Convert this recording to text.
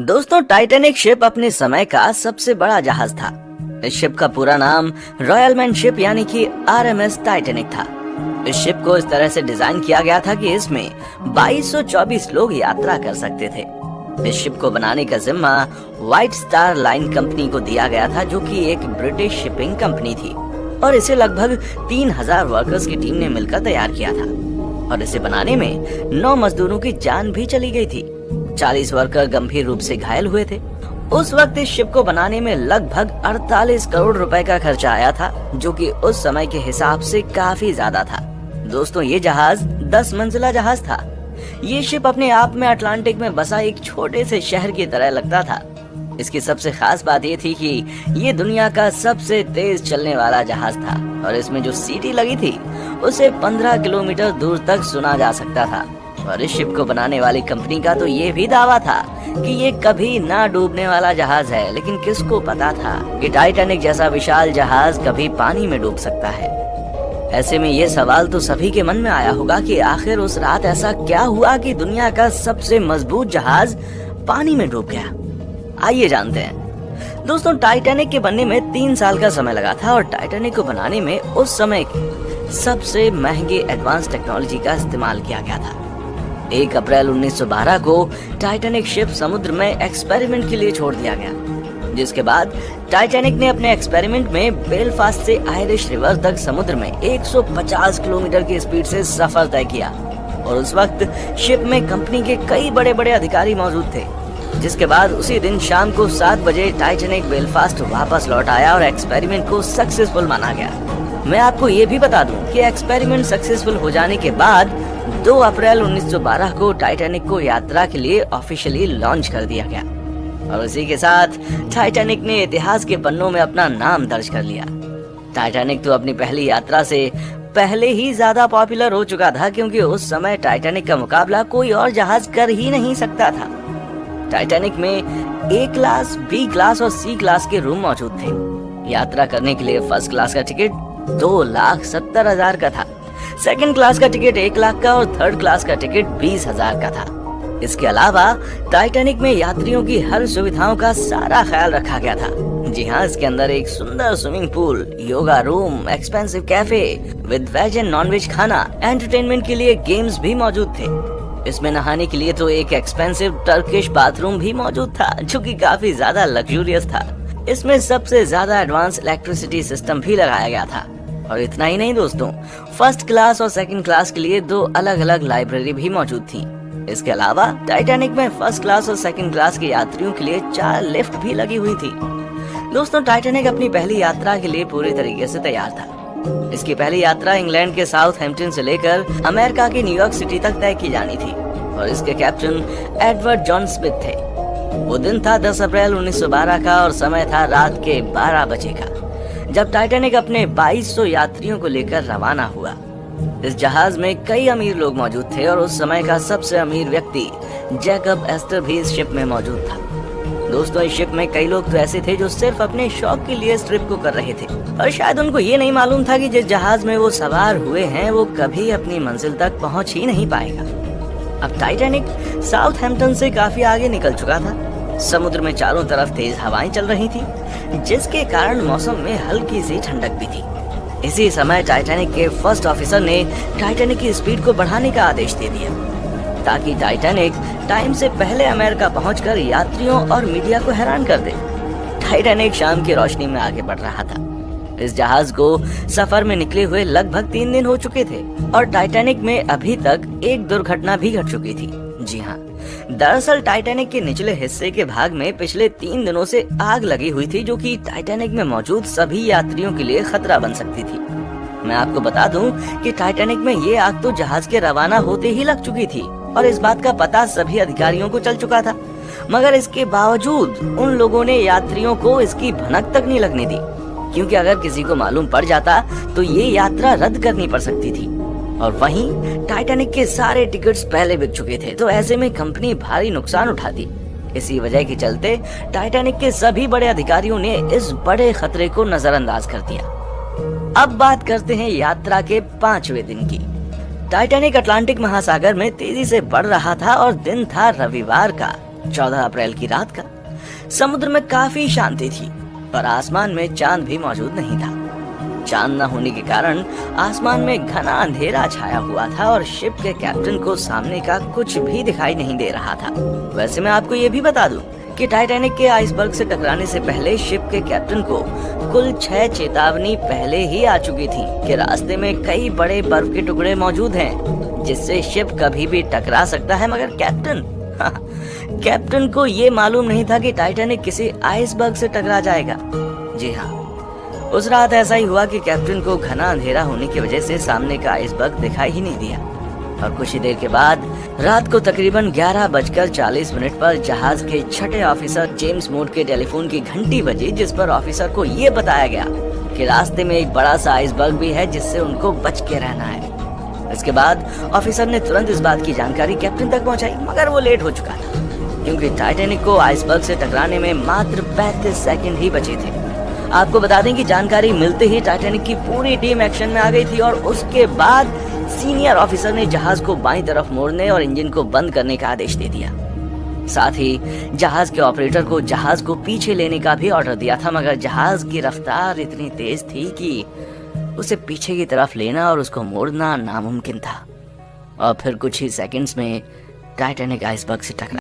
दोस्तों, Titanic ship अपने समय का सबसे बड़ा जहाज था। इस शिप का पूरा नाम रॉयल मैन शिप यानी कि आरएमएस टाइटैनिक था। इस शिप को इस तरह से डिजाइन किया गया था कि इसमें 2224 लोग यात्रा कर सकते थे। इस शिप को बनाने का जिम्मा व्हाइट स्टार लाइन कंपनी को दिया गया था, जो कि एक ब्रिटिश शिपिंग कंपनी थी, और इसे लगभग 3000 वर्कर्स की टीम ने मिलकर तैयार किया था। और इसे बनाने में 9 मजदूरों की जान भी चली गई थी। 40 वर्कर गंभीर रूप से घायल हुए थे। उस वक्त इस शिप को बनाने में लगभग 48 करोड़ रुपए का खर्चा आया था, जो कि उस समय के हिसाब से काफी ज्यादा था। दोस्तों, ये जहाज 10 मंजिला जहाज था। ये शिप अपने आप में अटलांटिक में बसा एक छोटे से शहर की तरह लगता था। इसकी सबसे खास बात ये थी कि ये दुनिया का सबसे तेज चलने वाला जहाज था, और इसमें जो सीटी लगी थी उसे 15 किलोमीटर दूर तक सुना जा सकता था। और इस शिप को बनाने वाली कंपनी का तो ये भी दावा था कि ये कभी ना डूबने वाला जहाज है, लेकिन किसको पता था कि टाइटैनिक जैसा विशाल जहाज कभी पानी में डूब सकता है। ऐसे में ये सवाल तो सभी के मन में आया होगा कि आखिर उस रात ऐसा क्या हुआ कि दुनिया का सबसे मजबूत जहाज पानी में डूब गया। आइए जानते हैं। दोस्तों, टाइटैनिक के बनने में 3 साल का समय लगा था, और टाइटैनिक को बनाने में उस समय की सबसे महंगे एडवांस टेक्नोलॉजी का इस्तेमाल किया गया था। 1 अप्रैल 1912 को टाइटैनिक शिप समुद्र में एक्सपेरिमेंट के लिए छोड़ दिया गया, जिसके बाद टाइटैनिक ने अपने एक्सपेरिमेंट में बेलफास्ट से आयरिश रिवर तक समुद्र में 150 किलोमीटर की स्पीड से सफर तय किया। और उस वक्त शिप में कंपनी के कई बड़े बड़े अधिकारी मौजूद थे। जिसके बाद उसी दिन शाम को 7 बजे टाइटैनिक बेलफास्ट वापस लौट आया और एक्सपेरिमेंट को सक्सेसफुल माना गया। मैं आपको ये भी बता दूं कि एक्सपेरिमेंट सक्सेसफुल हो जाने के बाद 2 अप्रैल 1912 को टाइटैनिक को यात्रा के लिए ऑफिशियली लॉन्च कर दिया गया, और इसी के साथ टाइटैनिक ने इतिहास के पन्नों में अपना नाम दर्ज कर लिया। टाइटैनिक तो अपनी पहली यात्रा से पहले ही ज्यादा पॉपुलर हो चुका था, क्योंकि उस समय टाइटैनिक का मुकाबला कोई और जहाज कर ही नहीं सकता था। टाइटैनिक में ए क्लास, बी क्लास और सी क्लास के रूम मौजूद थे। यात्रा करने के लिए फर्स्ट क्लास का टिकट 2,70,000 का था, सेकंड क्लास का टिकट 1 लाख का, और थर्ड क्लास का टिकट 20,000 का था। इसके अलावा टाइटैनिक में यात्रियों की हर सुविधाओं का सारा ख्याल रखा गया था। जी हाँ, इसके अंदर एक सुंदर swimming pool, yoga room, expensive cafe with veg and non veg खाना, एंटरटेनमेंट के लिए गेम्स भी मौजूद थे। इसमें नहाने के लिए तो एक एक्सपेंसिव टर्किश बाथरूम भी मौजूद था, जो कि काफी ज्यादा लग्जूरियस था। इसमें सबसे ज्यादा एडवांस इलेक्ट्रिसिटी सिस्टम भी लगाया गया था। और इतना ही नहीं दोस्तों, फर्स्ट क्लास और सेकंड क्लास के लिए 2 अलग अलग लाइब्रेरी भी मौजूद थी। इसके अलावा टाइटैनिक में फर्स्ट क्लास और सेकंड क्लास के यात्रियों के लिए 4 लिफ्ट भी लगी हुई थी। दोस्तों, टाइटैनिक अपनी पहली यात्रा के लिए पूरी तरीके से तैयार था। इसकी पहली यात्रा इंग्लैंड के साउथहैम्पटन से लेकर अमेरिका के न्यूयॉर्क सिटी तक तय की जानी थी, और इसके कैप्टन एडवर्ड जॉन स्मिथ थे। वो दिन था 10 अप्रैल 1912 का, और समय था रात के 12 बजे का, जब टाइटैनिक अपने 2200 यात्रियों को लेकर रवाना हुआ। इस जहाज में कई अमीर लोग मौजूद थे, और उस समय का सबसे अमीर व्यक्ति जैकब एस्टर भी इस शिप में मौजूद था। दोस्तों, इस शिप में कई लोग तो ऐसे थे जो सिर्फ अपने शौक के लिए इस ट्रिप को कर रहे थे, और शायद उनको ये नहीं मालूम था कि जिस जहाज में वो सवार हुए हैं वो कभी अपनी मंजिल तक पहुंच ही नहीं पाएगा। अब टाइटैनिक साउथहैम्पटन से काफी आगे निकल चुका था। समुद्र में चारों तरफ तेज हवाएं चल रही थी, जिसके कारण मौसम में हल्की सी ठंडक भी थी। इसी समय टाइटैनिक के फर्स्ट ऑफिसर ने टाइटैनिक की स्पीड को बढ़ाने का आदेश दे दिया, ताकि टाइटैनिक टाइम से पहले अमेरिका पहुंचकर यात्रियों और मीडिया को हैरान कर दे। टाइटैनिक शाम की रोशनी में आगे बढ़ रहा था। इस जहाज को सफर में निकले हुए लगभग 3 दिन हो चुके थे, और टाइटैनिक में अभी तक एक दुर्घटना भी घट चुकी थी। जी हाँ, दरअसल टाइटैनिक के निचले हिस्से के भाग में पिछले 3 दिनों से आग लगी हुई थी, जो कि टाइटैनिक में मौजूद सभी यात्रियों के लिए खतरा बन सकती थी। मैं आपको बता दूं कि टाइटैनिक में ये आग तो जहाज के रवाना होते ही लग चुकी थी, और इस बात का पता सभी अधिकारियों को चल चुका था। मगर इसके बावजूद उन लोगों ने यात्रियों को इसकी भनक तक नहीं लगने दी, क्योंकि अगर किसी को मालूम पड़ जाता तो ये यात्रा रद्द करनी पड़ सकती थी। और वहीं टाइटैनिक के सारे टिकट्स पहले बिक चुके थे, तो ऐसे में कंपनी भारी नुकसान उठाती। इसी वजह के चलते टाइटैनिक के सभी बड़े अधिकारियों ने इस बड़े खतरे को नजरअंदाज कर दिया। अब बात करते हैं यात्रा के 5वें दिन की। टाइटैनिक अटलांटिक महासागर में तेजी से बढ़ रहा था, और दिन था रविवार का 14 अप्रैल की रात का। समुद्र में काफी शांति थी और आसमान में चांद भी मौजूद नहीं था। चांद न होने के कारण आसमान में घना अंधेरा छाया हुआ था और शिप के कैप्टन को सामने का कुछ भी दिखाई नहीं दे रहा था। वैसे मैं आपको ये भी बता दूं कि टाइटैनिक के आइसबर्ग से टकराने से पहले शिप के कैप्टन को कुल 6 चेतावनी पहले ही आ चुकी थी कि रास्ते में कई बड़े बर्फ के टुकड़े मौजूद हैं जिससे शिप कभी भी टकरा सकता है। मगर कैप्टन को ये मालूम नहीं था कि टाइटैनिक किसी आइसबर्ग से टकरा जाएगा। जी हाँ, उस रात ऐसा ही हुआ कि कैप्टन को घना अंधेरा होने की वजह से सामने का आइसबर्ग दिखाई ही नहीं दिया और कुछ ही देर के बाद रात को तकरीबन 11:40 पर जहाज के छठे ऑफिसर जेम्स मूड के टेलीफोन की घंटी बजी, जिस पर ऑफिसर को ये बताया गया कि रास्ते में एक बड़ा सा आइसबर्ग भी है जिससे उनको बच के रहना है। इसके बाद ऑफिसर ने तुरंत इस बात की जानकारी कैप्टन तक पहुंचाई, मगर वो लेट हो चुका था क्योंकि टाइटैनिक को आइसबर्ग से टकराने में मात्र 35 सेकंड ही बचे थे। आपको बता दें कि जानकारी मिलते ही टाइटैनिक की पूरी टीम एक्शन में आ गई थी और उसके बाद सीनियर ऑफिसर ने जहाज को बाईं तरफ मोड़ने और इंजन को बंद करने का आदेश दे दिया। साथ ही जहाज के ऑपरेटर को जहाज को पीछे लेने का भी ऑर्डर दिया था, मगर जहाज की रफ्तार इतनी तेज थी कि उसे पीछे की तरफ लेना और उसको मोड़ना नामुमकिन था और फिर कुछ ही सेकंड्स में टाइटैनिक आइसबर्ग से टकरा